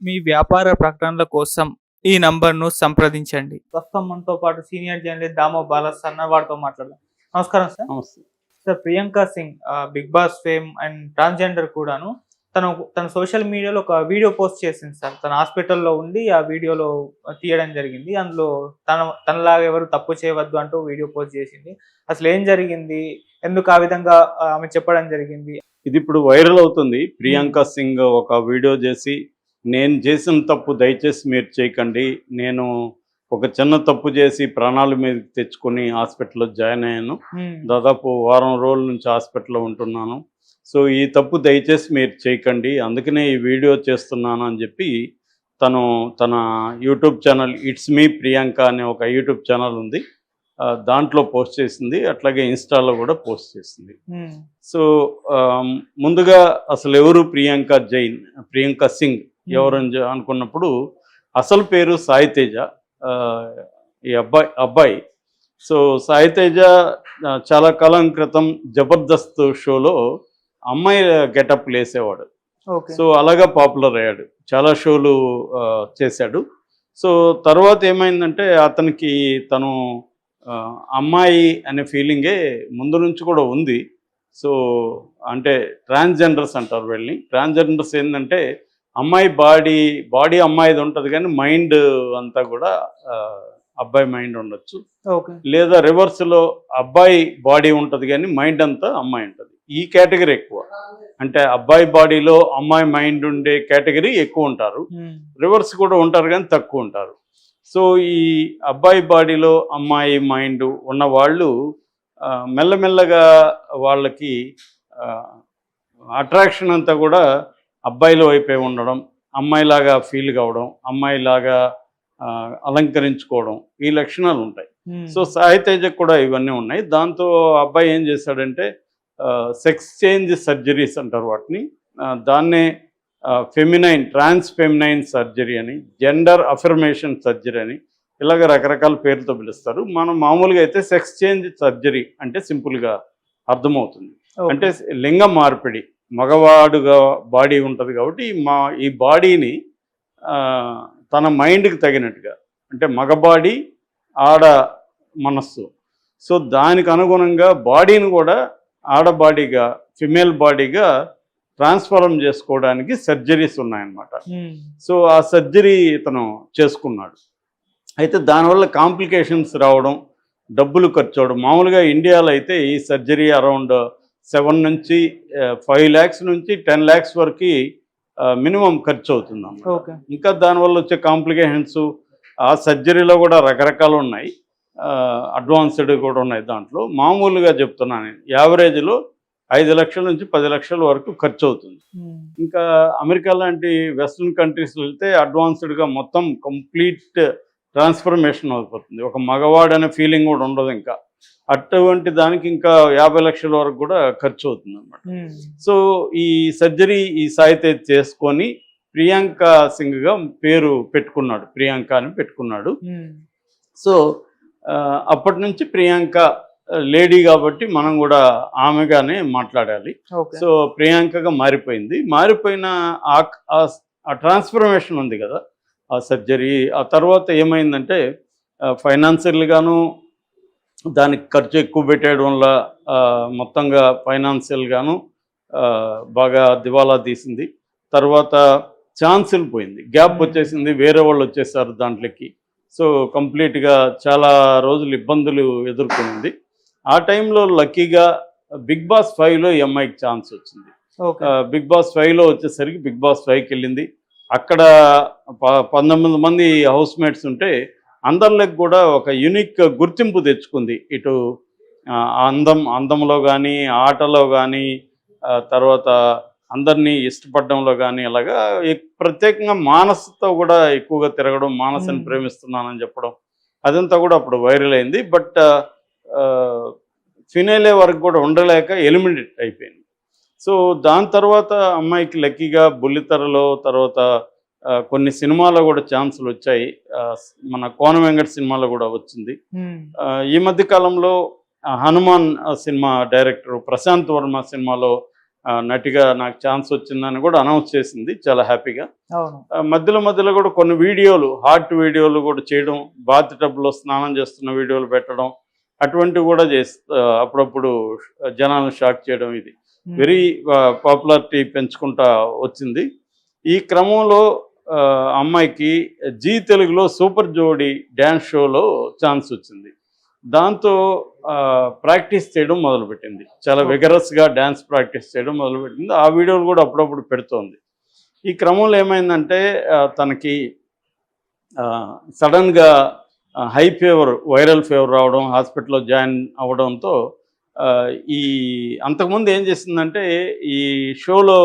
మీ వ్యాపార ప్రకటనల కోసం ఈ నంబర్‌ను సంప్రదించండి. ప్రస్తుతం మనతో పాటు సీనియర్ జర్నలిస్ట్ దామో బాలాస్ అన్న వారితో మాట్లాడదాం. నమస్కారం సార్. నమస్తే. Sir Priyanka Singh 'Bigg Boss' fame and transgender కూడాను. తన సోషల్ మీడియాలో ఒక వీడియో పోస్ట్ చేసింది సార్. తన హాస్పిటల్‌లో ఉండి ఆ వీడియోలో తీయడం జరిగింది. అందులో తనలాగా ఎవరు తప్పు చేయవద్దు అంటూ వీడియో పోస్ట్ చేసింది. అసలేం జరిగింది? ఎందుకు ఆ విధంగా ఆమె చెప్పడం జరిగింది? ఇది ఇప్పుడు వైరల్ అవుతుంది. హ్మ్. ప్రియాంక సింగ్ ఒక వీడియో చేసి, నేను చేసిన తప్పు దయచేసి మీరు చేయకండి. నేను ఒక చిన్న తప్పు చేసి ప్రాణాల మీదకి తెచ్చుకొని హాస్పిటల్‌లో జాయిన్ అయ్యాను. హ్మ్. దాదాపు వారం రోజుల నుంచి హాస్పిటల్‌లో ఉంటున్నాను. సో, ఈ తప్పు దయచేసి మీరు చేయకండి. అందుకనే ఈ వీడియో చేస్తున్నాను అని చెప్పి తను తన YouTube channel 'it's me Priyanka' అనే ఒక యూట్యూబ్ ఛానల్ ఉంది. దాంట్లో పోస్ట్ చేసింది. అట్లాగే ఇన్‌స్టాలో కూడా పోస్ట్ చేసింది. హ్మ్. సో, ముందుగా అసలు ఎవరు ప్రియాంక సింగ్ హ్మ్. ఎవరని అనుకున్నప్పుడు అసలు పేరు సాయి తేజ. ఆహ్, ఈ అబ్బాయి. సో, సాయి తేజ చాలా కాలం క్రితం 'జబర్దస్త్' షోలో అమ్మాయి గెటప్‌లు వేసేవాడు. ఓకే. సో, అలాగా పాపులర్ అయ్యాడు. చాలా షోలు చేశాడు. సో, తర్వాత ఏమైందంటే అతనికి తను అమ్మాయి అనే ఫీలింగే ముందు నుంచి కూడా ఉంది. సో, అంటే ట్రాన్స్‌జెండర్స్ అంటారు వీళ్ళని. ట్రాన్స్‌జెండర్స్ ఏందంటే అమ్మాయి బాడీ అమ్మాయిది ఉంటది గానీ మైండ్ అంతా కూడా అబ్బాయి మైండ్ ఉండొచ్చు. ఓకే. లేదా రివర్స్‌లో అబ్బాయి బాడీ ఉంటది గానీ మైండ్ అంతా అమ్మాయి ఉంటది. ఈ కేటగిరీ ఎక్కువ. అంటే అబ్బాయి బాడీలో అమ్మాయి మైండ్ ఉండే కేటగిరీ ఎక్కువ ఉంటారు. హ్మ్. రివర్స్ కూడా ఉంటారు కానీ తక్కువ ఉంటారు. సో, ఈ అబ్బాయి బాడీలో అమ్మాయి మైండ్ ఉన్నవాళ్ళు మెల్లమెల్లగా వాళ్ళకి అట్రాక్షన్ అంతా కూడా అబ్బాయిల వైపే ఉండడం, అమ్మాయిలాగా ఫీల్ కావడం, అమ్మాయిలాగా అలంకరించుకోవడం, ఈ లక్షణాలు ఉంటాయి. హ్మ్. సో, సాయి తేజకు కూడా ఇవన్నీ ఉన్నాయి. దాంతో అబ్బాయి ఏం చేశాడంటే సెక్స్ చేంజ్ సర్జరీస్ అంటారు వాటిని. దాన్నే ట్రాన్స్ ఫెమినైన్ సర్జరీ అని, జెండర్ అఫర్మేషన్ సర్జరీ అని ఇలాగ రకరకాల పేర్లతో పిలుస్తారు. మనం మామూలుగా అయితే సెక్స్ చేంజ్ సర్జరీ అంటే సింపుల్గా అర్థమవుతుంది. అంటే ఓకే. లింగ మార్పిడి. మగవాడుగా బాడీ ఉంటుంది కాబట్టి ఈ బాడీని తన మైండ్కి తగినట్టుగా, అంటే మగ బాడీ, ఆడ మనస్సు. సో, దానికి అనుగుణంగా బాడీని కూడా ఆడ బాడీగా, ఫిమేల్ బాడీగా ట్రాన్స్ఫార్మ్ చేసుకోవడానికి సర్జరీస్ ఉన్నాయన్నమాట. హ్మ్. సో, ఆ సర్జరీ ఇతను చేసుకున్నాడు. అయితే దానివల్ల కాంప్లికేషన్స్ రావడం, డబ్బులు ఖర్చు అవ్వడం. మామూలుగా ఇండియాలో అయితే ఈ సర్జరీ అరౌండ్ 7 నుంచి 5 lakhs నుంచి 10 lakhs వరకు మినిమం ఖర్చు అవుతుందన్నమాట. ఓకే. ఇంకా దానివల్ల వచ్చే కాంప్లికేషన్స్, ఆ సర్జరీలో కూడా రకరకాలు ఉన్నాయి. అడ్వాన్స్డ్ కూడా ఉన్నాయి దాంట్లో. మామూలుగా చెప్తున్నాను నేను. యావరేజ్‌లో 5 లక్షల నుంచి 10 లక్షల వరకు ఖర్చు అవుతుంది. హ్మ్. ఇంకా అమెరికా లాంటి వెస్టర్న్ కంట్రీస్‌లో వెళ్తే అడ్వాన్స్డ్‌గా మొత్తం కంప్లీట్ ట్రాన్స్ఫర్మేషన్ అయిపోతుంది. ఒక మగవాడనే ఫీలింగ్ కూడా ఉండదు ఇంకా. అటువంటి దానికి ఇంకా 50 లక్షల వరకు కూడా ఖర్చు అవుతుందన్నమాట. హ్మ్. సో, ఈ సర్జరీ ఈ సాయి తేజ్ చేసుకొని ప్రియాంక సింగ్‌గా పేరు పెట్టుకున్నాడు. ప్రియాంక అని పెట్టుకున్నాడు. హ్మ్. సో, అప్పటి నుంచి ప్రియాంక లేడీ కాబట్టి మనం కూడా ఆమెగానే మాట్లాడాలి. ఓకే. సో, ప్రియాంకగా మారిపోయింది. మారిపోయిన ఆ ట్రాన్స్ఫర్మేషన్ ఉంది కదా! ఆ సర్జరీ ఆ తర్వాత ఏమైందంటే ఫైనాన్షియల్‌గాను దానికి ఖర్చు ఎక్కువ పెట్టేయడం వల్ల మొత్తంగా ఫైనాన్షియల్‌గాను బాగా దివాలా తీసింది. తర్వాత ఛాన్సులు పోయింది. గ్యాప్ వచ్చేసింది. వేరే వాళ్ళు వచ్చేసారు దాంట్లోకి. సో, కంప్లీట్‌గా చాలా రోజులు ఇబ్బందులు ఎదుర్కొనింది. ఆ టైంలో లక్కీగా 'బిగ్ బాస్ 5లో ఈ అమ్మాయికి ఛాన్స్ వచ్చింది. ఓకే. 'బిగ్ బాస్ 5లో వచ్చేసరికి 'బిగ్ బాస్ 5కి వెళ్ళింది. అక్కడ 19 మంది హౌస్‌మేట్స్ ఉంటే అందరిలోకి కూడా ఒక యూనిక్ గుర్తింపు తెచ్చుకుంది. ఇటు అందంలో కానీ, ఆటలో కానీ, తర్వాత అందరినీ ఇష్టపడడంలో కానీ అలాగా ప్రత్యేకంగా మానస్‌తో కూడా ఎక్కువగా తిరగడం, మానస్‌ని హ్మ్. ప్రేమిస్తున్నానని చెప్పడం అదంతా కూడా అప్పుడు వైరల్ అయింది. బట్ ఫినాలే వరకు కూడా ఉండలేక ఎలిమినేట్ అయిపోయింది. సో, దాని తర్వాత అమ్మాయికి లక్కీగా బుల్లితెరలో తర్వాత కొన్ని సినిమాల్లో కూడా ఛాన్సులు వచ్చాయి. మన కోన వెంకట సినిమాలో కూడా వచ్చింది. హ్మ్. ఈ మధ్య కాలంలో 'హనుమాన్' సినిమా డైరెక్టర్ ప్రశాంత్ వర్మ సినిమాలో నటిగా నాకు ఛాన్స్ వచ్చిందని కూడా అనౌన్స్ చేసింది చాలా హ్యాపీగా. అవును. మధ్యలో కూడా కొన్ని వీడియోలు, హార్ట్ వీడియోలు కూడా చేయడం, బాత్ టబ్లో స్నానం చేస్తున్న వీడియోలు పెట్టడం, అటువంటివి కూడా అప్పుడప్పుడు జనాలను షాక్ చేయడం. ఇది వెరీ పాపులారిటీ పెంచుకుంటా వచ్చింది. ఈ క్రమంలో అమ్మాయికి జీ తెలుగులో సూపర్ జోడి డ్యాన్స్ షోలో ఛాన్స్ వచ్చింది. దాంతో ప్రాక్టీస్ చేయడం మొదలుపెట్టింది. చాలా విగరస్గా డ్యాన్స్ ప్రాక్టీస్ చేయడం మొదలుపెట్టింది. ఆ వీడియోలు కూడా అప్పుడప్పుడు పెడుతోంది. ఈ క్రమంలో ఏమైందంటే తనకి సడన్గా హై ఫీవర్, వైరల్ ఫీవర్ రావడం, హాస్పిటల్లో జాయిన్ అవ్వడంతో అంతకుముందు ఏం చేసిందంటే ఈ షోలో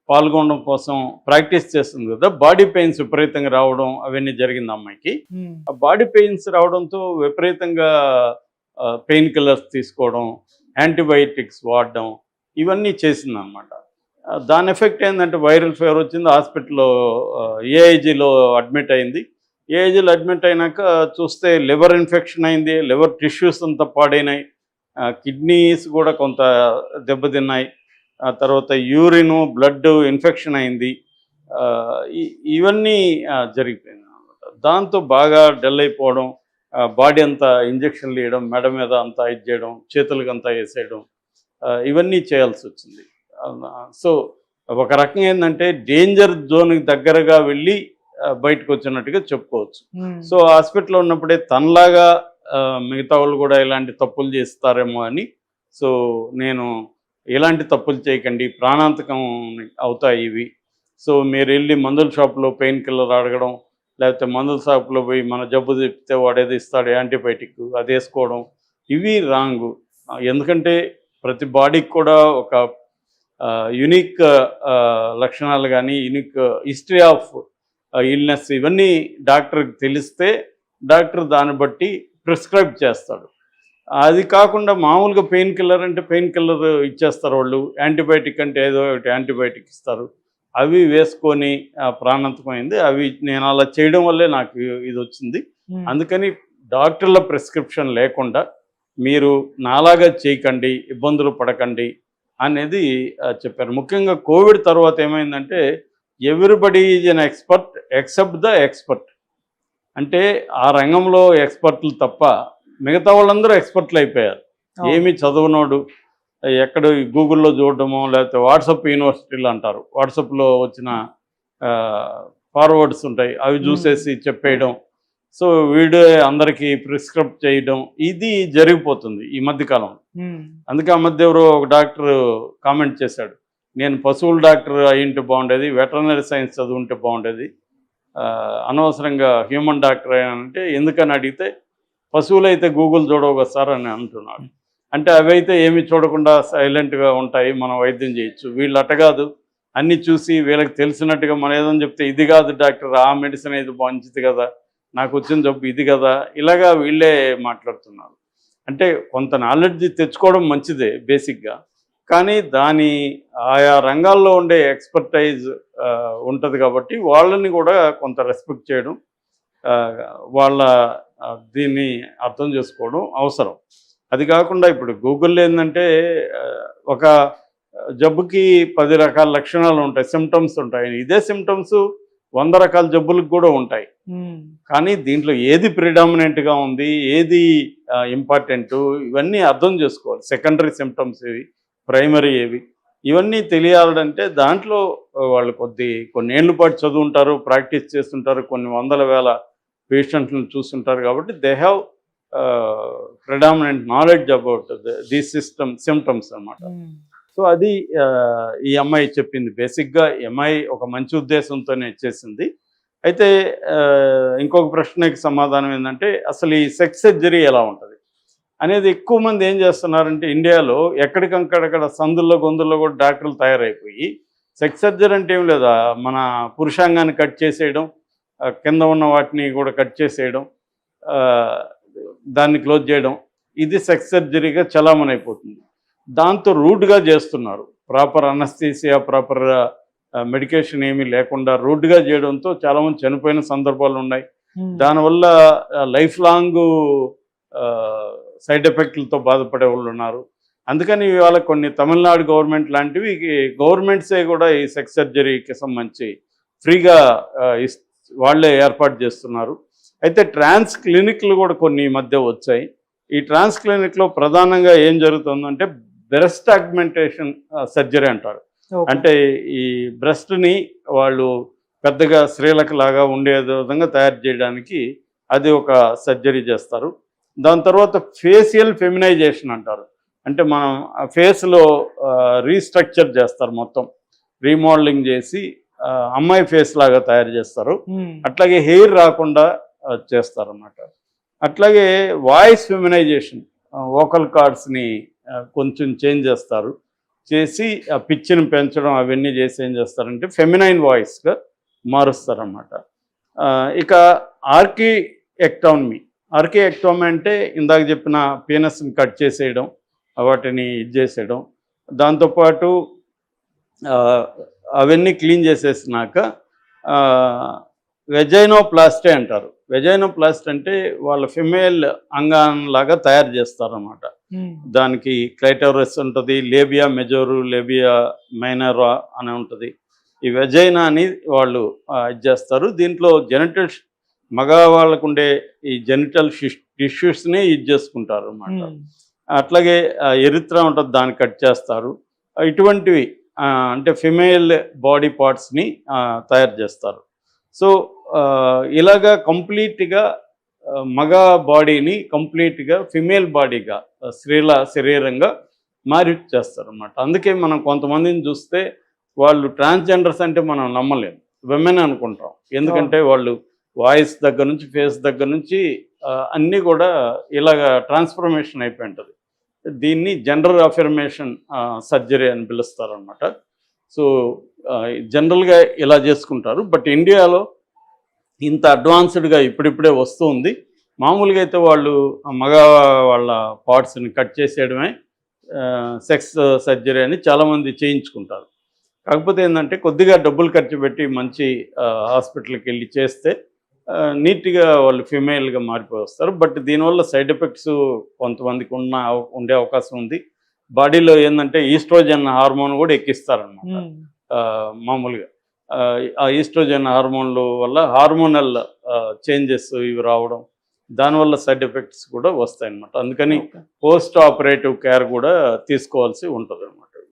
పాల్గొనడం కోసం ప్రాక్టీస్ చేస్తుంది కదా, బాడీ పెయిన్స్ విపరీతంగా రావడం అవన్నీ జరిగింది అమ్మాయికి. ఆ బాడీ పెయిన్స్ రావడంతో విపరీతంగా పెయిన్ కిల్లర్స్ తీసుకోవడం, యాంటీబయాటిక్స్ వాడడం ఇవన్నీ చేసింది అనమాట. దాని ఎఫెక్ట్ ఏంటంటే వైరల్ ఫీవర్ వచ్చింది. హాస్పిటల్లో ఏఐజీలో అడ్మిట్ అయింది. ఏఐజీలో అడ్మిట్ అయినాక చూస్తే లివర్ ఇన్ఫెక్షన్ అయింది, లివర్ టిష్యూస్ అంతా పాడైనాయి, కిడ్నీస్ కూడా కొంత దెబ్బతిన్నాయి, తర్వాత యూరిన్, బ్లడ్ ఇన్ఫెక్షన్ అయింది. ఇవన్నీ జరిగిపోయింది అనమాట. దాంతో బాగా డల్ అయిపోవడం, బాడీ అంతా ఇంజక్షన్లు వేయడం, మెడ మీద అంతా ఇది చేయడం, చేతులకు అంతా వేసేయడం, ఇవన్నీ చేయాల్సి వచ్చింది. సో ఒక రకంగా ఏంటంటే డేంజర్ జోన్కి దగ్గరగా వెళ్ళి బయటకు వచ్చినట్టుగా చెప్పుకోవచ్చు. సో హాస్పిటల్లో ఉన్నప్పుడే తనలాగా మిగతా వాళ్ళు కూడా ఇలాంటి తప్పులు చేస్తారేమో అని, సో నేను ఎలాంటి తప్పులు చేయకండి, ప్రాణాంతకం అవుతాయి ఇవి, సో మీరు వెళ్ళి మందుల షాప్లో పెయిన్ కిల్లర్ అడగడం, లేకపోతే మందుల షాప్లో పోయి మన జబ్బు చెప్తే వాడేది ఇస్తాడు యాంటీబయాటిక్, అది వేసుకోవడం, ఇవి రాంగు. ఎందుకంటే ప్రతి బాడీకి కూడా ఒక యునిక్ లక్షణాలు కానీ యునిక్ హిస్టరీ ఆఫ్ ఇల్నెస్ ఇవన్నీ డాక్టర్కి తెలిస్తే డాక్టర్ దాన్ని బట్టి ప్రిస్క్రైబ్ చేస్తాడు. అది కాకుండా మామూలుగా పెయిన్ కిల్లర్ అంటే పెయిన్ కిల్లర్ ఇచ్చేస్తారు వాళ్ళు, యాంటీబయాటిక్ అంటే ఏదో ఒకటి యాంటీబయాటిక్ ఇస్తారు, అవి వేసుకొని ప్రాణాంతకమైంది. అవి నేను అలా చేయడం వల్లే నాకు ఇది వచ్చింది. అందుకని డాక్టర్ల ప్రిస్క్రిప్షన్ లేకుండా మీరు నాలాగా చేయకండి, ఇబ్బందులు పడకండి అనేది చెప్పారు. ముఖ్యంగా కోవిడ్ తర్వాత ఏమైందంటే everybody is an expert except the expert. అంటే ఆ రంగంలో ఎక్స్పర్ట్లు తప్ప మిగతా వాళ్ళందరూ ఎక్స్పర్ట్లు అయిపోయారు. ఏమి చదవనోడు ఎక్కడ గూగుల్లో చూడడమో, లేకపోతే వాట్సాప్ యూనివర్సిటీలు అంటారు, వాట్సాప్లో వచ్చిన ఫార్వర్డ్స్ ఉంటాయి, అవి చూసేసి చెప్పేయడం, సో వీడియో అందరికీ ప్రిస్క్రైబ్ చేయడం, ఇది జరిగిపోతుంది ఈ మధ్యకాలం. అందుకే ఆ మధ్య ఎవరో ఒక డాక్టర్ కామెంట్ చేశాడు, నేను పశువుల డాక్టర్ అయ్యింటే బాగుండేది, వెటర్నరీ సైన్స్ చదువుంటే బాగుండేది, అనవసరంగా హ్యూమన్ డాక్టర్ అయ్యానంటే ఎందుకని అడిగితే పశువులు అయితే గూగుల్ చూడవు కదా సార్ అని అంటున్నాడు. అంటే అవైతే ఏమి చూడకుండా సైలెంట్గా ఉంటాయి, మనం వైద్యం చేయొచ్చు. వీళ్ళు అట్టగాదు, అన్నీ చూసి వీళ్ళకి తెలిసినట్టుగా మనం ఏదని చెప్తే ఇది కాదు డాక్టర్, ఆ మెడిసిన్ అయితే మంచిది కదా, నాకు వచ్చిన జబ్బు ఇది కదా, ఇలాగా వీళ్ళే మాట్లాడుతున్నారు. అంటే కొంత నాలెడ్జ్ తెచ్చుకోవడం మంచిదే బేసిక్గా, కానీ దాని ఆయా రంగాల్లో ఉండే ఎక్స్పర్టైజ్ ఉంటుంది కాబట్టి వాళ్ళని కూడా కొంత రెస్పెక్ట్ చేయడం, వాళ్ళ దీన్ని అర్థం చేసుకోవడం అవసరం. అది కాకుండా ఇప్పుడు గూగుల్లో ఏంటంటే ఒక జబ్బుకి 10 రకాల లక్షణాలు ఉంటాయి, సిమ్టమ్స్ ఉంటాయి. ఇదే సిమ్టమ్స్ 100 రకాల జబ్బులకు కూడా ఉంటాయి. కానీ దీంట్లో ఏది ప్రిడామినెంట్గా ఉంది, ఏది ఇంపార్టెంట్, ఇవన్నీ అర్థం చేసుకోవాలి. సెకండరీ సిమ్టమ్స్ ఏవి, ప్రైమరీ ఏవి, ఇవన్నీ తెలియాలంటే దాంట్లో వాళ్ళు కొన్ని ఏళ్ళ పాటు చదువుంటారు, ప్రాక్టీస్ చేస్తుంటారు, కొన్ని వందల వేల పేషెంట్లను చూస్తుంటారు. కాబట్టి they have predominant knowledge about these symptoms అన్నమాట. సో అది ఈ అమ్మాయి చెప్పింది. బేసిక్గా ఈ అమ్మాయి ఒక మంచి ఉద్దేశంతోనే చేసింది. అయితే ఇంకొక ప్రశ్నకి సమాధానం ఏంటంటే అసలు ఈ సెక్స్ సర్జరీ ఎలా ఉంటుంది అనేది ఎక్కువ మంది ఏం చేస్తున్నారంటే ఇండియాలో ఎక్కడికక్కడ సందుల్లో గొంతుల్లో కూడా డాక్టర్లు తయారైపోయి సెక్స్ సర్జరీ అంటే ఏం లేదా, మన పురుషాంగాన్ని కట్ చేసేయడం, కింద ఉన్న వాటిని కూడా కట్ చేసేయడం, దాన్ని క్లోజ్ చేయడం, ఇది సెక్స్ సర్జరీగా చలామణి అయిపోతుంది. దాంతో రూడ్గా చేస్తున్నారు, ప్రాపర్ అనస్థీసియా, ప్రాపర్ మెడికేషన్ ఏమీ లేకుండా రూడ్గా చేయడంతో చాలామంది చనిపోయిన సందర్భాలు ఉన్నాయి. దానివల్ల లైఫ్ లాంగ్ సైడ్ ఎఫెక్ట్లతో బాధపడే వాళ్ళు ఉన్నారు. అందుకని ఇవాళ కొన్ని తమిళనాడు గవర్నమెంట్ లాంటివి గవర్నమెంట్సే కూడా ఈ సెక్స్ సర్జరీకి సంబంధించి ఫ్రీగా వాళ్ళే ఏర్పాటు చేస్తున్నారు. అయితే ట్రాన్స్ క్లినిక్లు కూడా కొన్ని ఈ మధ్య వచ్చాయి. ఈ ట్రాన్స్ క్లినిక్లో ప్రధానంగా ఏం జరుగుతుందంటే బ్రెస్ట్ ఆగ్మెంటేషన్ సర్జరీ అంటారు. అంటే ఈ బ్రెస్ట్ని వాళ్ళు పెద్దగా స్త్రీలకు లాగా ఉండే విధంగా తయారు చేయడానికి అది ఒక సర్జరీ చేస్తారు. దాని తర్వాత ఫేషియల్ ఫెమినైజేషన్ అంటారు. అంటే మనం ఫేస్లో రీస్ట్రక్చర్ చేస్తారు, మొత్తం రీమోడలింగ్ చేసి అమ్మాయి ఫేస్ లాగా తయారు చేస్తారు. అట్లాగే హెయిర్ రాకుండా చేస్తారు అన్నమాట. అట్లాగే వాయిస్ ఫెమినైజేషన్, వోకల్ కార్డ్స్ని కొంచెం చేంజ్ చేస్తారు, చేసి ఆ పిచ్చిని పెంచడం అవన్నీ చేసి ఏం చేస్తారంటే ఫెమినైన్ వాయిస్గా మారుస్తారన్నమాట. ఇక ఆర్కిఎక్టోమీ అంటే ఇందాక చెప్పిన పీనస్ని కట్ చేసేయడం, వాటిని ఇది చేసేయడం, దాంతోపాటు అవన్నీ క్లీన్ చేసేసినాక వెజైనోప్లాస్టీ అంటారు. వెజైనోప్లాస్టీ అంటే వాళ్ళ ఫిమేల్ అంగాన్లాగా తయారు చేస్తారన్నమాట. దానికి క్లైటోరస్ ఉంటుంది, లేబియా మెజోరు, లేబియా మైనరా అని ఉంటుంది. ఈ వెజైనా అని వాళ్ళు ఇది చేస్తారు. దీంట్లో జెనిటల్ మగవాళ్ళకు ఉండే ఈ జెనిటల్ టిష్యూస్ని ఇది చేసుకుంటారు అన్నమాట. అట్లాగే ఎరిత్రా ఉంటుంది, దాన్ని కట్ చేస్తారు. ఇటువంటివి అంటే ఫిమేల్ బాడీ పార్ట్స్ని తయారు చేస్తారు. సో ఇలాగా కంప్లీట్గా మగ బాడీని కంప్లీట్గా ఫిమేల్ బాడీగా స్త్రీల శరీరంగా మారి చేస్తారు అన్నమాట. అందుకే మనం కొంతమందిని చూస్తే వాళ్ళు ట్రాన్స్జెండర్స్ అంటే మనం నమ్మలేము, విమెన్ అనుకుంటాం. ఎందుకంటే వాళ్ళు వాయిస్ దగ్గర నుంచి ఫేస్ దగ్గర నుంచి అన్నీ కూడా ఇలాగ ట్రాన్స్ఫర్మేషన్ అయిపోయి ఉంటుంది. దీన్ని జెండర్ అఫర్మేషన్ సర్జరీ అని పిలుస్తారు అన్నమాట. సో జనరల్గా ఇలా చేసుకుంటారు. బట్ ఇండియాలో ఇంత అడ్వాన్స్డ్గా ఇప్పుడిప్పుడే వస్తూ ఉంది. మామూలుగా అయితే వాళ్ళు మగ వాళ్ళ పార్ట్స్ని కట్ చేసేయడమే సెక్స్ సర్జరీ అని చాలామంది చేయించుకుంటారు. కాకపోతే ఏంటంటే కొద్దిగా డబ్బులు ఖర్చు పెట్టి మంచి హాస్పిటల్కి వెళ్ళి చేస్తే నీట్గా వాళ్ళు ఫిమేల్గా మారిపోయి వస్తారు. బట్ దీనివల్ల సైడ్ ఎఫెక్ట్స్ కొంతమందికి ఉండే అవకాశం ఉంది. బాడీలో ఏంటంటే ఈస్ట్రోజన్ హార్మోన్ కూడా ఎక్కిస్తారనమాట. మామూలుగా ఆ ఈస్ట్రోజన్ హార్మోన్ల వల్ల హార్మోనల్ చేంజెస్ ఇవి రావడం, దానివల్ల సైడ్ ఎఫెక్ట్స్ కూడా వస్తాయి అన్నమాట. అందుకని పోస్ట్ ఆపరేటివ్ కేర్ కూడా తీసుకోవాల్సి ఉంటుంది అన్నమాట.